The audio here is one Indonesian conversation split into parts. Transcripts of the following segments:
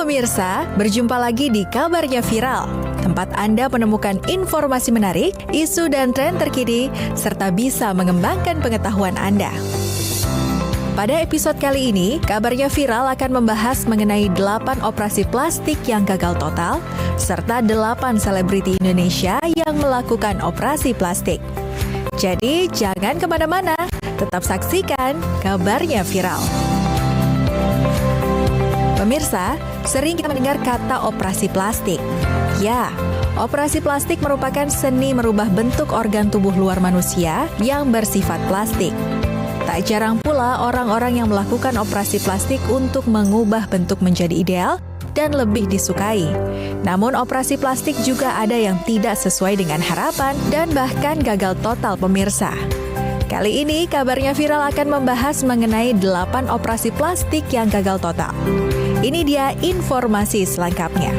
pemirsa, berjumpa lagi di Kabarnya Viral, tempat Anda menemukan informasi menarik, isu dan tren terkini, serta bisa mengembangkan pengetahuan Anda. Pada episode kali ini, Kabarnya Viral akan membahas mengenai 8 operasi plastik yang gagal total, serta 8 selebriti Indonesia yang melakukan operasi plastik. Jadi, jangan kemana-mana, tetap saksikan Kabarnya Viral. Pemirsa, sering kita mendengar kata operasi plastik. Ya, operasi plastik merupakan seni merubah bentuk organ tubuh luar manusia yang bersifat plastik. Tak jarang pula orang-orang yang melakukan operasi plastik untuk mengubah bentuk menjadi ideal dan lebih disukai. Namun operasi plastik juga ada yang tidak sesuai dengan harapan dan bahkan gagal total pemirsa. Kali ini Kabarnya Viral akan membahas mengenai 8 operasi plastik yang gagal total. Ini dia informasi selengkapnya.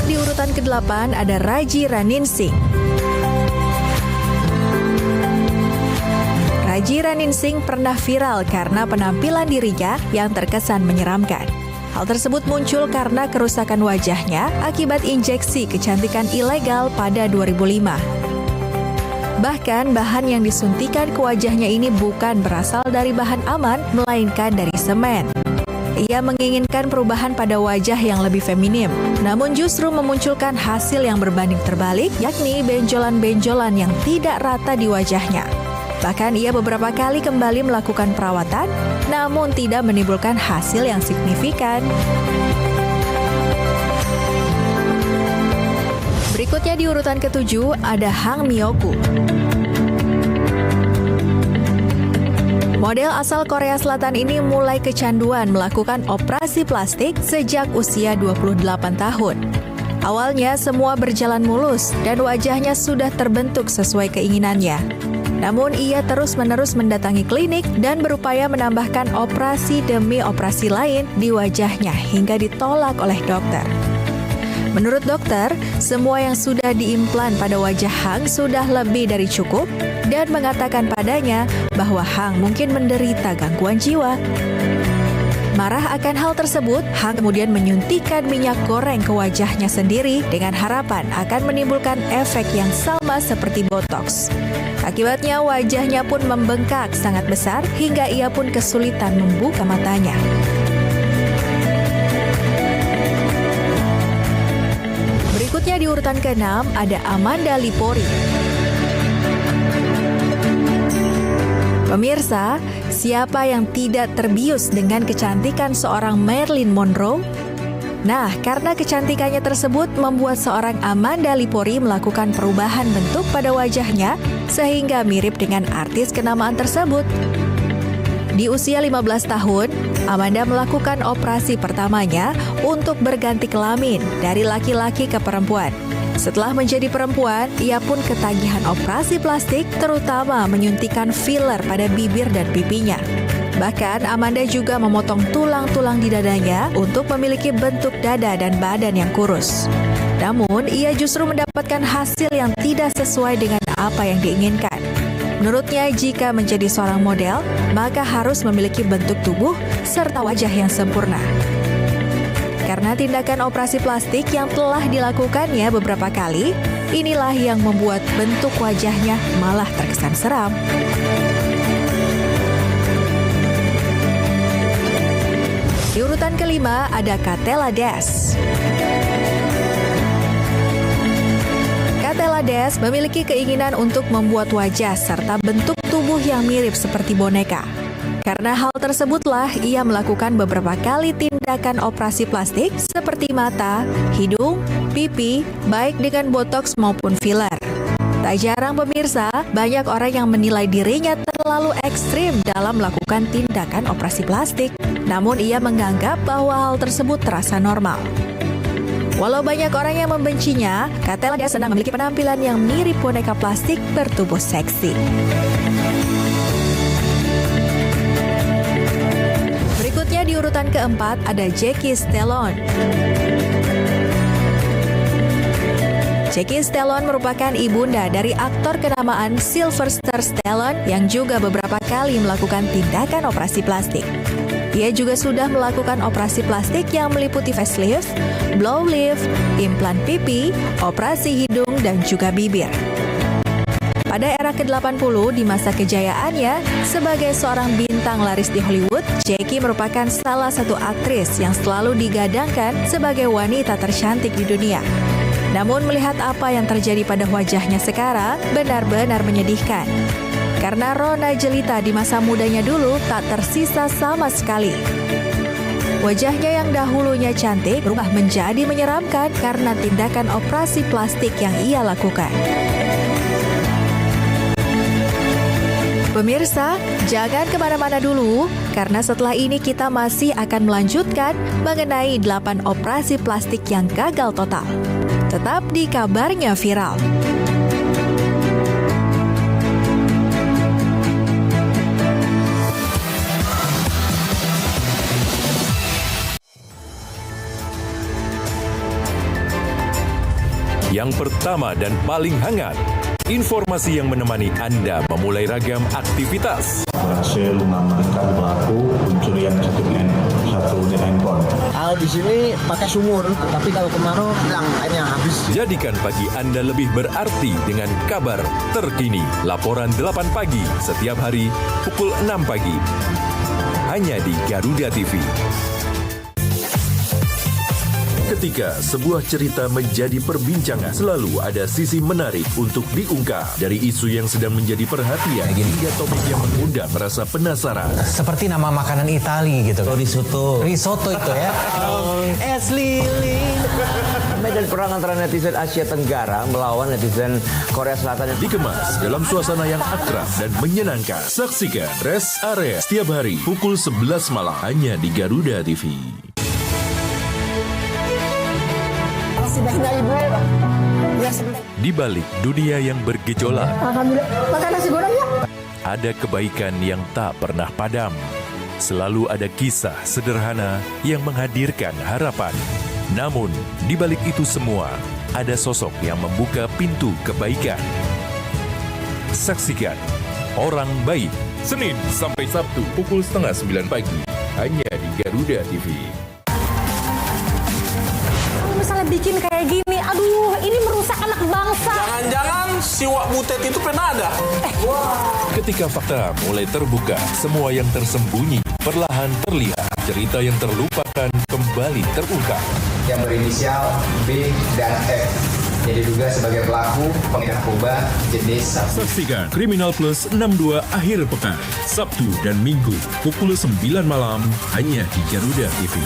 Di urutan ke-8 ada Raji Raningsih. Raji Raningsih pernah viral karena penampilan dirinya yang terkesan menyeramkan. Hal tersebut muncul karena kerusakan wajahnya akibat injeksi kecantikan ilegal pada 2005. Bahkan bahan yang disuntikan ke wajahnya ini bukan berasal dari bahan aman, melainkan dari semen. Ia menginginkan perubahan pada wajah yang lebih feminim, namun justru memunculkan hasil yang berbanding terbalik, yakni benjolan-benjolan yang tidak rata di wajahnya. Bahkan ia beberapa kali kembali melakukan perawatan, namun tidak menimbulkan hasil yang signifikan. Berikutnya di urutan ke-7 ada Hang Myoku. Model asal Korea Selatan ini mulai kecanduan melakukan operasi plastik sejak usia 28 tahun. Awalnya semua berjalan mulus dan wajahnya sudah terbentuk sesuai keinginannya. Namun ia terus-menerus mendatangi klinik dan berupaya menambahkan operasi demi operasi lain di wajahnya hingga ditolak oleh dokter. Menurut dokter, semua yang sudah diimplan pada wajah Hang sudah lebih dari cukup dan mengatakan padanya bahwa Hang mungkin menderita gangguan jiwa. Marah akan hal tersebut, Hang kemudian menyuntikkan minyak goreng ke wajahnya sendiri dengan harapan akan menimbulkan efek yang sama seperti botox. Akibatnya wajahnya pun membengkak sangat besar hingga ia pun kesulitan membuka matanya. Berikutnya di urutan ke-6 ada Amanda Lepori. Pemirsa, siapa yang tidak terbius dengan kecantikan seorang Marilyn Monroe? Nah, karena kecantikannya tersebut membuat seorang Amanda Lepori melakukan perubahan bentuk pada wajahnya sehingga mirip dengan artis kenamaan tersebut. Di usia 15 tahun, Amanda melakukan operasi pertamanya untuk berganti kelamin dari laki-laki ke perempuan. Setelah menjadi perempuan, ia pun ketagihan operasi plastik, terutama menyuntikkan filler pada bibir dan pipinya. Bahkan, Amanda juga memotong tulang-tulang di dadanya untuk memiliki bentuk dada dan badan yang kurus. Namun, ia justru mendapatkan hasil yang tidak sesuai dengan apa yang diinginkan. Menurutnya, jika menjadi seorang model, maka harus memiliki bentuk tubuh serta wajah yang sempurna. Karena tindakan operasi plastik yang telah dilakukannya beberapa kali, inilah yang membuat bentuk wajahnya malah terkesan seram. Di urutan ke-5 ada Katela Des. Katela Des memiliki keinginan untuk membuat wajah serta bentuk tubuh yang mirip seperti boneka. Karena hal tersebutlah ia melakukan beberapa kali tindakan operasi plastik seperti mata, hidung, pipi, baik dengan botox maupun filler. Tak jarang pemirsa, banyak orang yang menilai dirinya terlalu ekstrim dalam melakukan tindakan operasi plastik. Namun ia menganggap bahwa hal tersebut terasa normal. Walau banyak orang yang membencinya, Katela Des sedang memiliki penampilan yang mirip boneka plastik bertubuh seksi. Berikutnya di urutan keempat ada Jackie Stallone. Jackie Stallone merupakan ibunda dari aktor kenamaan Sylvester Stallone yang juga beberapa kali melakukan tindakan operasi plastik. Ia juga sudah melakukan operasi plastik yang meliputi facelift, blow lift, implan pipi, operasi hidung, dan juga bibir. Pada era ke-80 di masa kejayaannya, sebagai seorang bintang laris di Hollywood, Jackie merupakan salah satu aktris yang selalu digadangkan sebagai wanita tercantik di dunia. Namun melihat apa yang terjadi pada wajahnya sekarang benar-benar menyedihkan. Karena rona jelita di masa mudanya dulu tak tersisa sama sekali. Wajahnya yang dahulunya cantik berubah menjadi menyeramkan karena tindakan operasi plastik yang ia lakukan. Pemirsa, jangan kemana-mana dulu, karena setelah ini kita masih akan melanjutkan mengenai 8 operasi plastik yang gagal total. Tetap di Kabarnya Viral. Yang pertama dan paling hangat, informasi yang menemani Anda memulai ragam aktivitas. Berhasil mengamankan pelaku pencurian satu unit handphone. Di sini pakai sumur, tapi kalau kemarau hilang, airnya habis. Jadikan pagi Anda lebih berarti dengan kabar terkini. Laporan 8 pagi setiap hari pukul 6 pagi. Hanya di Garuda TV. Ketika sebuah cerita menjadi perbincangan, selalu ada sisi menarik untuk diungkap. Dari isu yang sedang menjadi perhatian hingga topik yang mengundang rasa penasaran. Seperti nama makanan Itali gitu. Risotto itu ya. Es lilin. Dan perang antara netizen Asia Tenggara melawan netizen Korea Selatan yang Dikemas dalam suasana yang akrab dan menyenangkan. Saksikan Rest Area setiap hari pukul 11 malam hanya di Garuda TV. Di balik dunia yang bergejolak, alhamdulillah, makan nasi goreng ya. ada kebaikan yang tak pernah padam. Selalu ada kisah sederhana yang menghadirkan harapan. Namun, di balik itu semua, ada sosok yang membuka pintu kebaikan. Saksikan Orang Baik, Senin sampai Sabtu pukul 8:30 pagi, hanya di Garuda TV. Misalnya bikin kayak gini, aduh, ini merusak anak bangsa. Jangan-jangan si Wak Butet itu pernah ada. Ketika fakta mulai terbuka, semua yang tersembunyi perlahan terlihat. Cerita yang terlupakan kembali terungkap. Yang berinisial B dan F yang diduga sebagai pelaku pengedar narkoba jenis sabu. Saksikan Kriminal Plus 62 akhir pekan, Sabtu dan Minggu pukul 9 malam hanya di Garuda TV.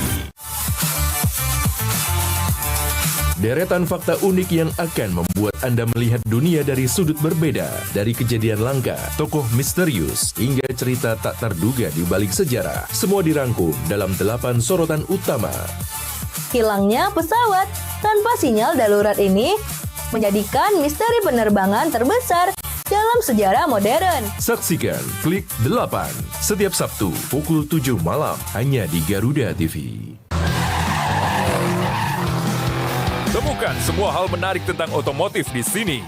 Deretan fakta unik yang akan membuat Anda melihat dunia dari sudut berbeda, dari kejadian langka, tokoh misterius, hingga cerita tak terduga di balik sejarah. Semua dirangkum dalam 8 sorotan utama. Hilangnya pesawat tanpa sinyal darurat ini menjadikan misteri penerbangan terbesar dalam sejarah modern. Saksikan Klik 8 setiap Sabtu pukul 7 malam hanya di Garuda TV. Temukan semua hal menarik tentang otomotif di sini.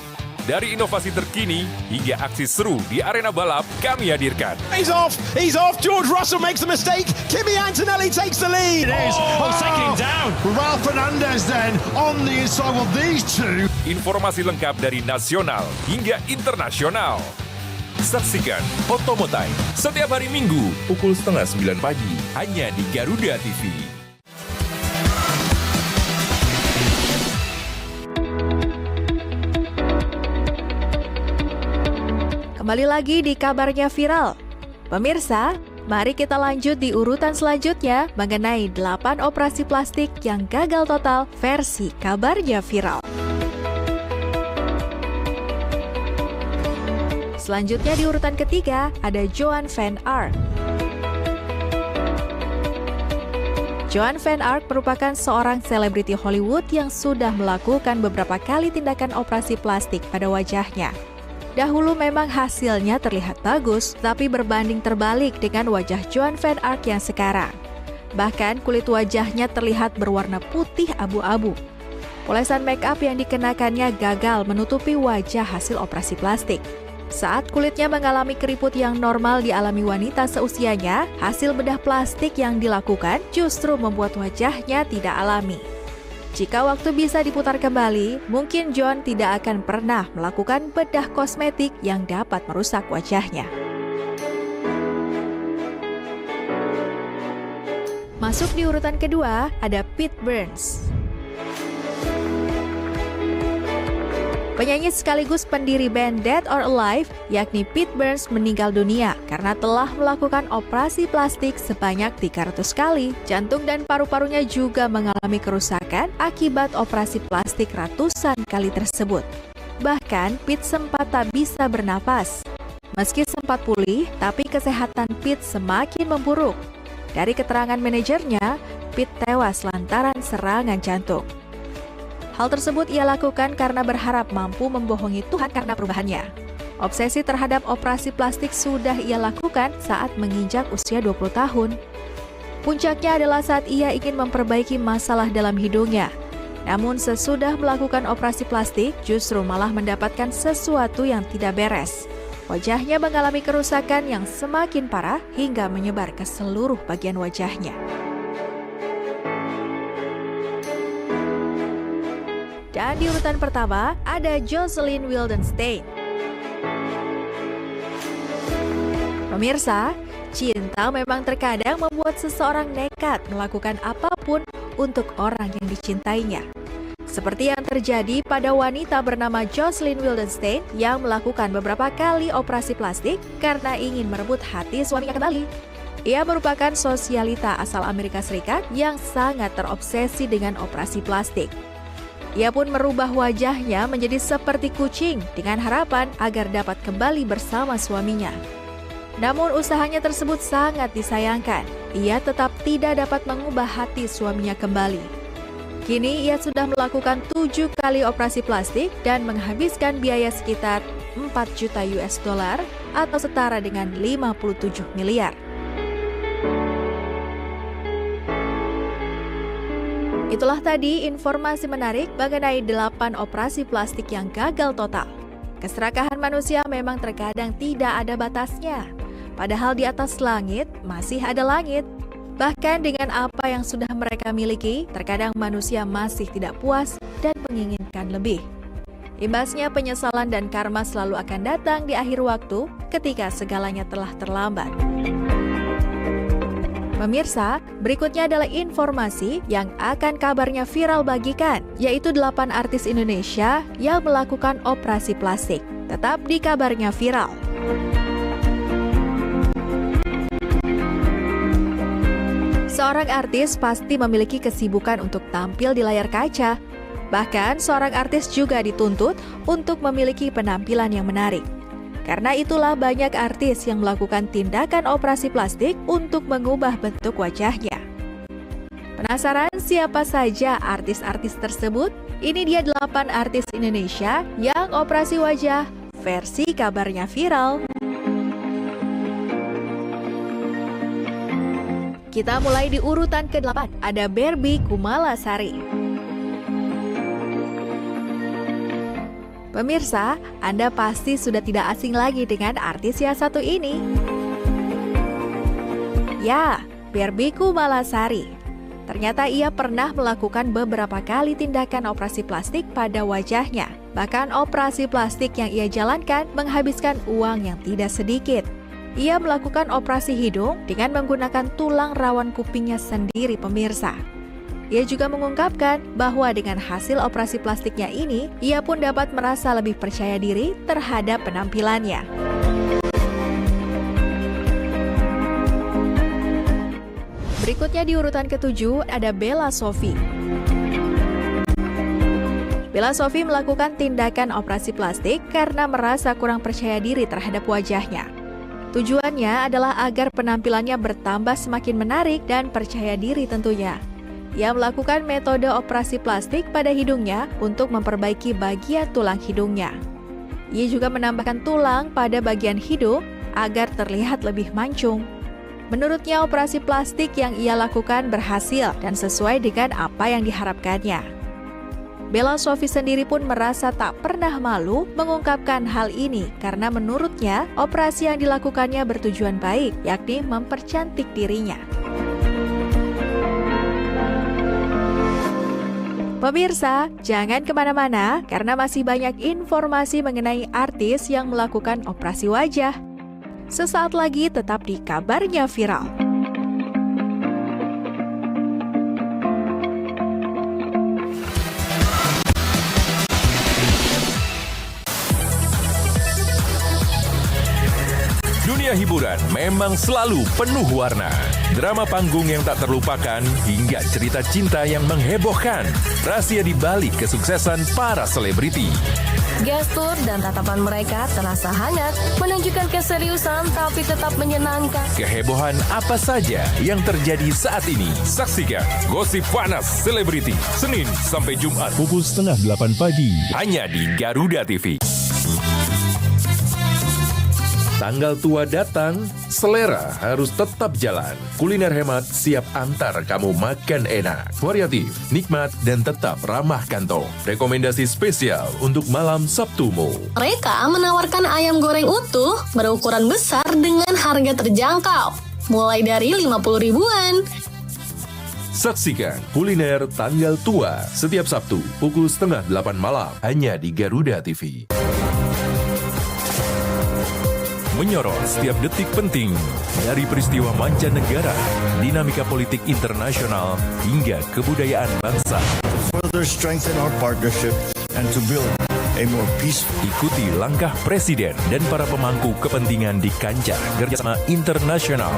Dari inovasi terkini hingga aksi seru di arena balap, kami hadirkan. He's off, George Russell makes a mistake, Kimi Antonelli takes the lead. It is, taking down. Ralph Fernandez then on the inside of these two. Informasi lengkap dari nasional hingga internasional. Saksikan Otomotive setiap hari Minggu pukul 8:30 pagi hanya di Garuda TV. Kembali lagi di Kabarnya Viral. Pemirsa, mari kita lanjut di urutan selanjutnya mengenai 8 operasi plastik yang gagal total versi Kabarnya Viral. Selanjutnya di urutan ketiga ada Joan Van Ark. Joan Van Ark merupakan seorang selebriti Hollywood yang sudah melakukan beberapa kali tindakan operasi plastik pada wajahnya. Dahulu memang hasilnya terlihat bagus, tapi berbanding terbalik dengan wajah Joan Van Ark yang sekarang. Bahkan kulit wajahnya terlihat berwarna putih abu-abu. Polesan make up yang dikenakannya gagal menutupi wajah hasil operasi plastik. Saat kulitnya mengalami keriput yang normal dialami wanita seusianya, hasil bedah plastik yang dilakukan justru membuat wajahnya tidak alami. Jika waktu bisa diputar kembali, mungkin John tidak akan pernah melakukan bedah kosmetik yang dapat merusak wajahnya. Masuk di urutan kedua, ada Pete Burns. Penyanyi sekaligus pendiri band Dead or Alive, yakni Pete Burns meninggal dunia karena telah melakukan operasi plastik sebanyak 300 kali. Jantung dan paru-parunya juga mengalami kerusakan akibat operasi plastik ratusan kali tersebut. Bahkan, Pete sempat tak bisa bernapas. Meski sempat pulih, tapi kesehatan Pete semakin memburuk. Dari keterangan manajernya, Pete tewas lantaran serangan jantung. Hal tersebut ia lakukan karena berharap mampu membohongi Tuhan karena perubahannya. Obsesi terhadap operasi plastik sudah ia lakukan saat menginjak usia 20 tahun. Puncaknya adalah saat ia ingin memperbaiki masalah dalam hidungnya. Namun sesudah melakukan operasi plastik, justru malah mendapatkan sesuatu yang tidak beres. Wajahnya mengalami kerusakan yang semakin parah hingga menyebar ke seluruh bagian wajahnya. Dan di urutan pertama, ada Jocelyn Wildenstein. Pemirsa, cinta memang terkadang membuat seseorang nekat melakukan apapun untuk orang yang dicintainya. Seperti yang terjadi pada wanita bernama Jocelyn Wildenstein yang melakukan beberapa kali operasi plastik karena ingin merebut hati suaminya kembali. Ia merupakan sosialita asal Amerika Serikat yang sangat terobsesi dengan operasi plastik. Ia pun merubah wajahnya menjadi seperti kucing dengan harapan agar dapat kembali bersama suaminya. Namun usahanya tersebut sangat disayangkan. Ia tetap tidak dapat mengubah hati suaminya kembali. Kini ia sudah melakukan 7 kali operasi plastik dan menghabiskan biaya sekitar 4 juta US dollar atau setara dengan 57 miliar. Itulah tadi informasi menarik mengenai 8 operasi plastik yang gagal total. Keserakahan manusia memang terkadang tidak ada batasnya. Padahal di atas langit masih ada langit. Bahkan dengan apa yang sudah mereka miliki, terkadang manusia masih tidak puas dan menginginkan lebih. Imbasnya penyesalan dan karma selalu akan datang di akhir waktu ketika segalanya telah terlambat. Pemirsa, berikutnya adalah informasi yang akan kabarnya viral bagikan, yaitu 8 artis Indonesia yang melakukan operasi plastik. Tetap di kabarnya viral. Seorang artis pasti memiliki kesibukan untuk tampil di layar kaca. Bahkan, seorang artis juga dituntut untuk memiliki penampilan yang menarik. Karena itulah banyak artis yang melakukan tindakan operasi plastik untuk mengubah bentuk wajahnya. Penasaran siapa saja artis-artis tersebut? Ini dia 8 artis Indonesia yang operasi wajah versi kabarnya viral. Kita mulai di urutan ke-8, ada Barbie Kumalasari. Pemirsa, Anda pasti sudah tidak asing lagi dengan artis yang satu ini. Ya, Barbie Kumalasari. Ternyata ia pernah melakukan beberapa kali tindakan operasi plastik pada wajahnya. Bahkan operasi plastik yang ia jalankan menghabiskan uang yang tidak sedikit. Ia melakukan operasi hidung dengan menggunakan tulang rawan kupingnya sendiri, pemirsa. Ia juga mengungkapkan bahwa dengan hasil operasi plastiknya ini, ia pun dapat merasa lebih percaya diri terhadap penampilannya. Berikutnya di urutan ke-7 ada Bella Sophie. Bella Sophie melakukan tindakan operasi plastik karena merasa kurang percaya diri terhadap wajahnya. Tujuannya adalah agar penampilannya bertambah semakin menarik dan percaya diri tentunya. Ia melakukan metode operasi plastik pada hidungnya untuk memperbaiki bagian tulang hidungnya. Ia juga menambahkan tulang pada bagian hidung agar terlihat lebih mancung. Menurutnya operasi plastik yang ia lakukan berhasil dan sesuai dengan apa yang diharapkannya. Bella Sofie sendiri pun merasa tak pernah malu mengungkapkan hal ini karena menurutnya operasi yang dilakukannya bertujuan baik, yakni mempercantik dirinya. Pemirsa, jangan kemana-mana karena masih banyak informasi mengenai artis yang melakukan operasi wajah. Sesaat lagi tetap di Kabarnya Viral. Dunia hiburan memang selalu penuh warna. Drama panggung yang tak terlupakan hingga cerita cinta yang menghebohkan. Rahasia di balik kesuksesan para selebriti. Gestur dan tatapan mereka terasa hangat, menunjukkan keseriusan tapi tetap menyenangkan. Kehebohan apa saja yang terjadi saat ini? Saksikan Gosip Panas Selebriti, Senin sampai Jumat pukul 7:30 pagi. Hanya di Garuda TV. Tanggal tua datang, selera harus tetap jalan. Kuliner hemat siap antar kamu makan enak. Variatif, nikmat, dan tetap ramah kantong. Rekomendasi spesial untuk malam Sabtumu. Mereka menawarkan ayam goreng utuh berukuran besar dengan harga terjangkau, mulai dari 50 ribuan. Saksikan kuliner tanggal tua setiap Sabtu pukul 7:30 malam hanya di Garuda TV. Menyorot setiap detik penting dari peristiwa mancanegara, dinamika politik internasional hingga kebudayaan bangsa. Further strengthen our partnership and to build a more peaceful. Ikuti langkah presiden dan para pemangku kepentingan di kancah kerjasama internasional.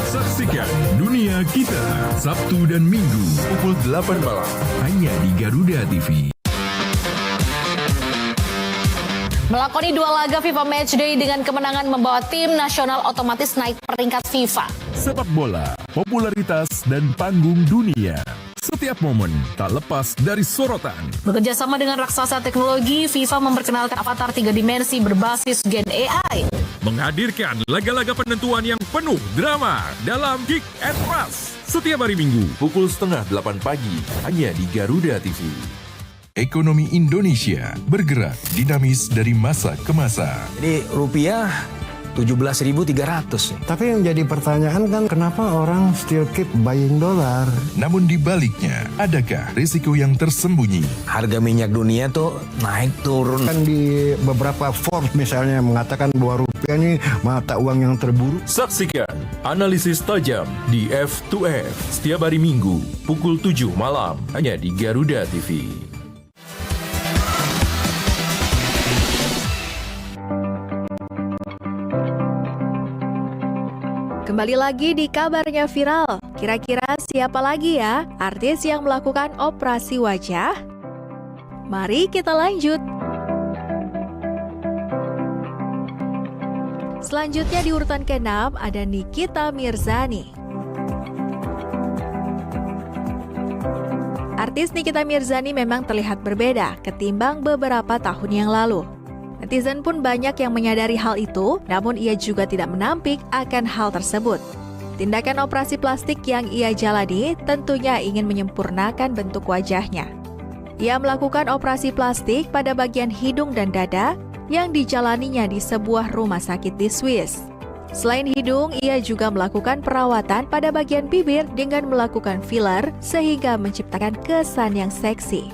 Saksikan Dunia Kita Sabtu dan Minggu pukul 8 malam hanya di Garuda TV. Melakoni 2 laga FIFA Matchday dengan kemenangan membawa tim nasional otomatis naik peringkat FIFA. Sepak bola, popularitas, dan panggung dunia. Setiap momen tak lepas dari sorotan. Bekerja sama dengan raksasa teknologi, FIFA memperkenalkan avatar 3 dimensi berbasis Gen AI. Menghadirkan laga-laga penentuan yang penuh drama dalam Kick and Rush. Setiap hari Minggu pukul 7:30 pagi hanya di Garuda TV. Ekonomi Indonesia bergerak dinamis dari masa ke masa. Jadi rupiah 17.300. Tapi yang jadi pertanyaan kan kenapa orang still keep buying dolar? Namun di baliknya, adakah risiko yang tersembunyi? Harga minyak dunia tuh naik turun. Kan di beberapa Forbes misalnya mengatakan bahwa rupiah ini mata uang yang terburuk. Saksikan analisis tajam di F2F setiap hari Minggu pukul 7 malam hanya di Garuda TV. Kembali lagi di Kabarnya Viral. Kira-kira siapa lagi ya artis yang melakukan operasi wajah? Mari kita lanjut. Selanjutnya di urutan ke-6 ada Nikita Mirzani. Artis Nikita Mirzani memang terlihat berbeda ketimbang beberapa tahun yang lalu. Netizen pun banyak yang menyadari hal itu, namun ia juga tidak menampik akan hal tersebut. Tindakan operasi plastik yang ia jalani tentunya ingin menyempurnakan bentuk wajahnya. Ia melakukan operasi plastik pada bagian hidung dan dada yang dijalaninya di sebuah rumah sakit di Swiss. Selain hidung, ia juga melakukan perawatan pada bagian bibir dengan melakukan filler sehingga menciptakan kesan yang seksi.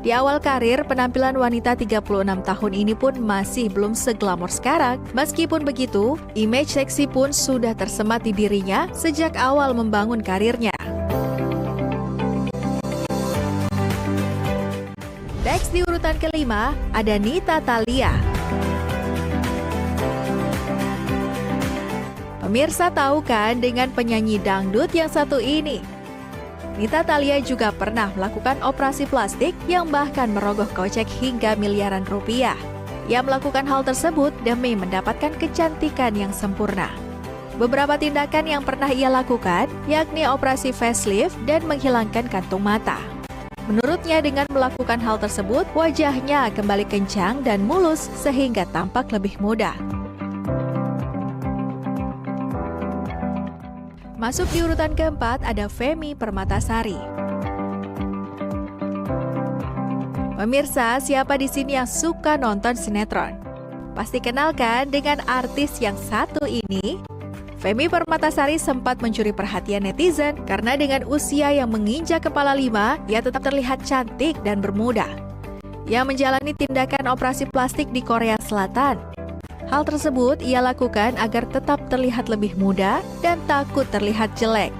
Di awal karir, penampilan wanita 36 tahun ini pun masih belum seglamor sekarang. Meskipun begitu, image seksi pun sudah tersemat di dirinya sejak awal membangun karirnya. Next di urutan ke-5 ada Nita Thalia. Pemirsa tahu kan dengan penyanyi dangdut yang satu ini? Nita Thalia juga pernah melakukan operasi plastik yang bahkan merogoh kocek hingga miliaran rupiah. Ia melakukan hal tersebut demi mendapatkan kecantikan yang sempurna. Beberapa tindakan yang pernah ia lakukan yakni operasi facelift dan menghilangkan kantung mata. Menurutnya dengan melakukan hal tersebut, wajahnya kembali kencang dan mulus sehingga tampak lebih muda. Masuk di urutan keempat ada Femi Permatasari. Pemirsa, siapa di sini yang suka nonton sinetron? Pasti kenal kan dengan artis yang satu ini? Femmy Permatasari sempat mencuri perhatian netizen karena dengan usia yang menginjak kepala 5, ia tetap terlihat cantik dan bermuda. Ia menjalani tindakan operasi plastik di Korea Selatan. Hal tersebut ia lakukan agar tetap terlihat lebih muda dan takut terlihat jelek.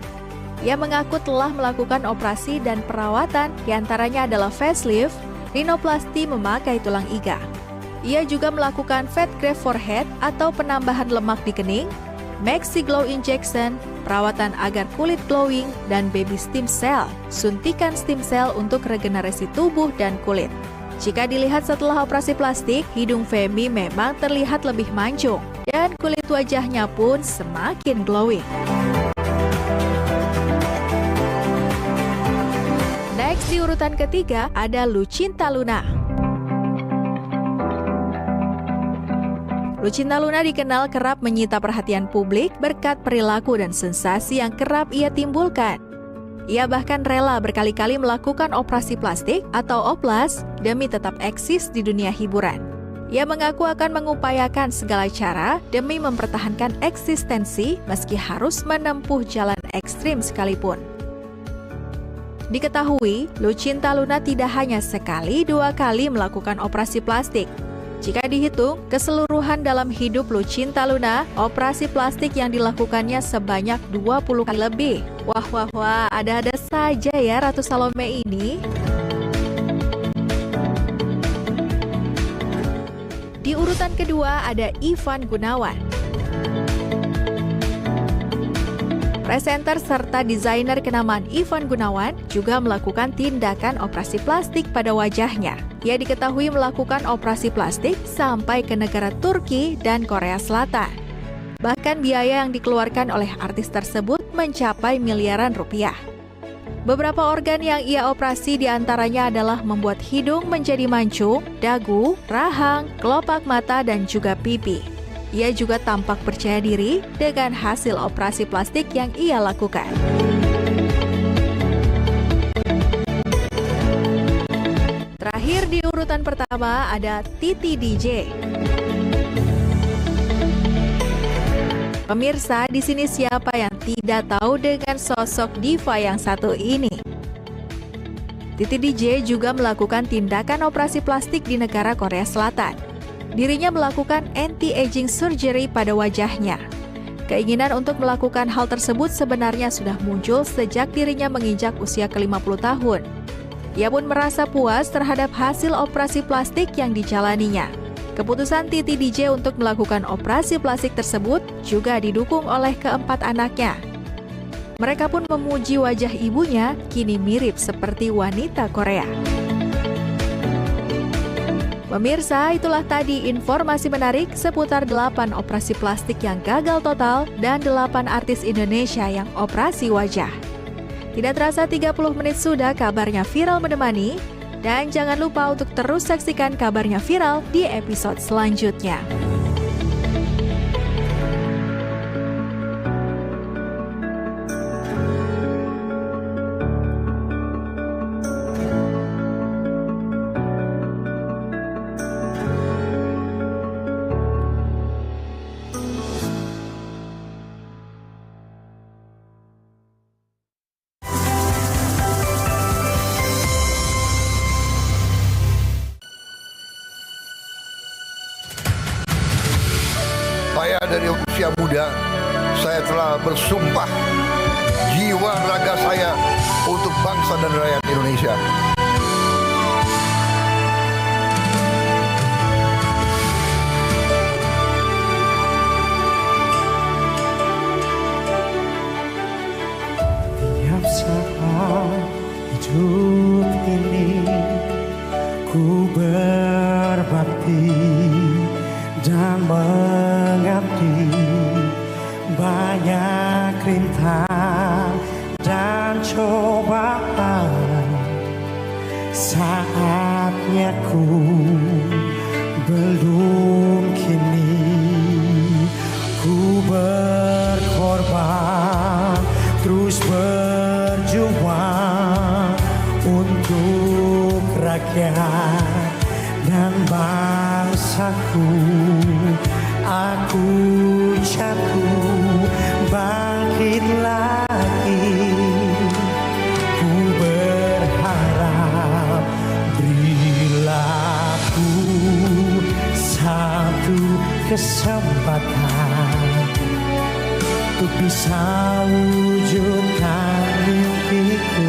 Ia mengaku telah melakukan operasi dan perawatan, diantaranya adalah facelift, rinoplasti memakai tulang iga. Ia juga melakukan fat graft forehead atau penambahan lemak di kening, Maxi Glow Injection, perawatan agar kulit glowing, dan baby stem cell, suntikan stem cell untuk regenerasi tubuh dan kulit. Jika dilihat setelah operasi plastik, hidung Femmy memang terlihat lebih mancung, dan kulit wajahnya pun semakin glowing. Next di urutan ketiga ada Lucinta Luna. Lucinta Luna dikenal kerap menyita perhatian publik berkat perilaku dan sensasi yang kerap ia timbulkan. Ia bahkan rela berkali-kali melakukan operasi plastik atau oplas demi tetap eksis di dunia hiburan. Ia mengaku akan mengupayakan segala cara demi mempertahankan eksistensi meski harus menempuh jalan ekstrim sekalipun. Diketahui, Lucinta Luna tidak hanya sekali 2 kali melakukan operasi plastik. Jika dihitung, keseluruhan dalam hidup Lucinta Luna, operasi plastik yang dilakukannya sebanyak 20 kali lebih. Wah, ada-ada saja ya Ratu Salome ini. Di urutan kedua ada Ivan Gunawan. Presenter serta desainer kenamaan Ivan Gunawan juga melakukan tindakan operasi plastik pada wajahnya. Ia diketahui melakukan operasi plastik sampai ke negara Turki dan Korea Selatan. Bahkan biaya yang dikeluarkan oleh artis tersebut mencapai miliaran rupiah. Beberapa organ yang ia operasi diantaranya adalah membuat hidung menjadi mancung, dagu, rahang, kelopak mata, dan juga pipi. Ia juga tampak percaya diri dengan hasil operasi plastik yang ia lakukan. Terakhir di urutan pertama ada Titi DJ. Pemirsa, di sini siapa yang tidak tahu dengan sosok diva yang satu ini? Titi DJ juga melakukan tindakan operasi plastik di negara Korea Selatan. Dirinya melakukan anti-aging surgery pada wajahnya. Keinginan untuk melakukan hal tersebut sebenarnya sudah muncul sejak dirinya menginjak usia ke-50 tahun. Ia pun merasa puas terhadap hasil operasi plastik yang dijalaninya. Keputusan Titi DJ untuk melakukan operasi plastik tersebut juga didukung oleh keempat anaknya. Mereka pun memuji wajah ibunya kini mirip seperti wanita Korea. Pemirsa, itulah tadi informasi menarik seputar 8 operasi plastik yang gagal total dan 8 artis Indonesia yang operasi wajah. Tidak terasa 30 menit sudah kabarnya viral menemani, dan jangan lupa untuk terus saksikan kabarnya viral di episode selanjutnya. Saya dari usia muda, saya telah bersumpah jiwa raga saya untuk bangsa dan rakyat Indonesia. Tiap saat hidup ini ku berbakti dan mengabdi, banyak rintangan dan cobaan. Saatnya ku belum kini, ku berkorban, terus berjuang untuk rakyat. aku jatuh bangkit lagi, ku berharap berilah aku satu kesempatan untuk bisa wujudkan mimpiku.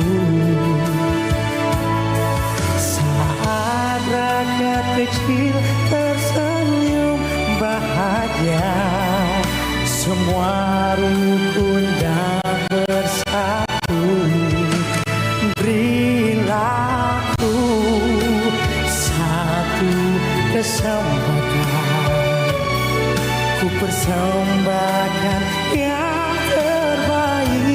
Saat rakyat kecil tersenyum bahagia, semua rukun dan bersatu, berilah aku satu kesempatan, ku persembahkan yang terbaik.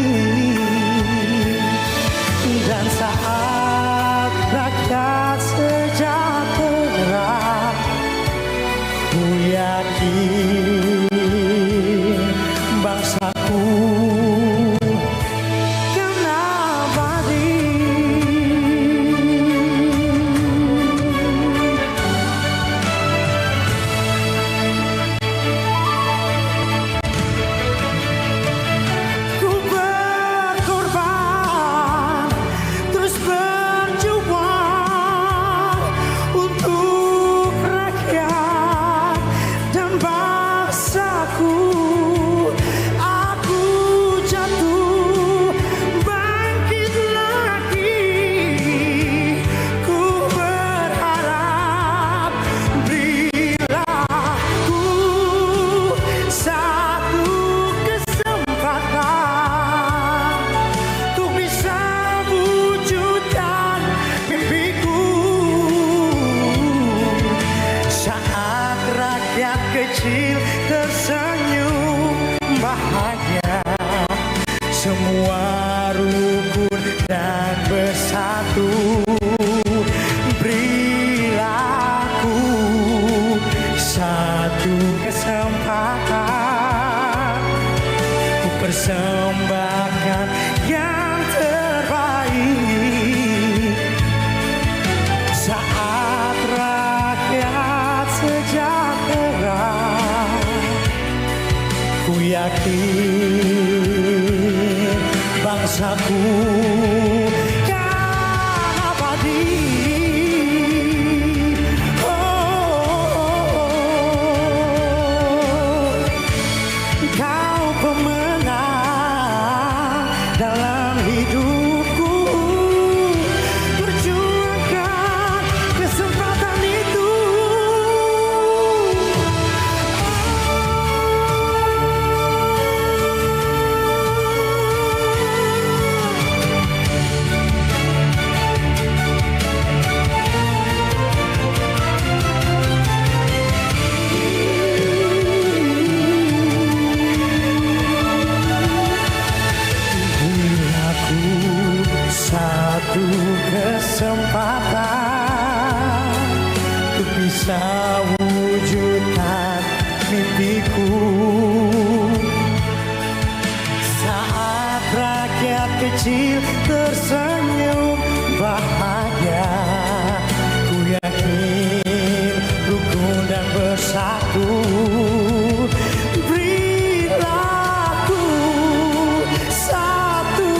Dan saat rakyat sejahtera, ku yakin bangsaku kan abadi. Ku berkorban, terus berjuang untuk rakyat dan bangsaku. Aku jatuh bangkit lagi, ku berharap berilah aku satu kesempatan untuk bisa wujudkan mimpiku. Saat rakyat kecil tersenyum bahagia, semua rukun dan bersatu, berilah aku satu kesempatan, ku persembahkan yang terbaik. Saat rakyat sejahtera, ku yakin bangsaku kan abadi. Kau pemenang dalam hidupku, perjuangkan kesempatan itu. Berilaku satu kesempatan untuk bisa wujudkan mimpiku. Saat rakyat kecil tersenyum bahagia, ku yakin rukun dan bersatu, berilah aku satu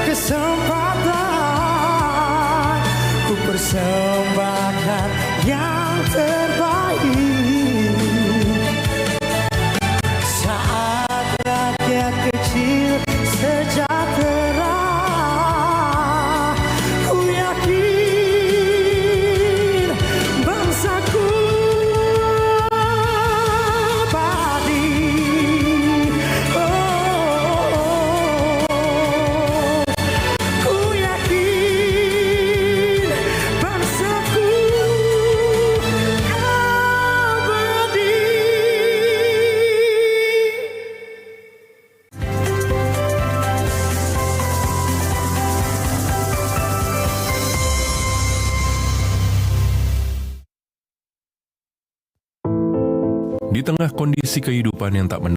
kesempatan, ku persembahkan yang terbaik. Saat rakyat kecil sejahtera, ku yakin bangsaku abadi. Ku yakin bangsaku abadi. Di tengah kondisi kehidupan yang tak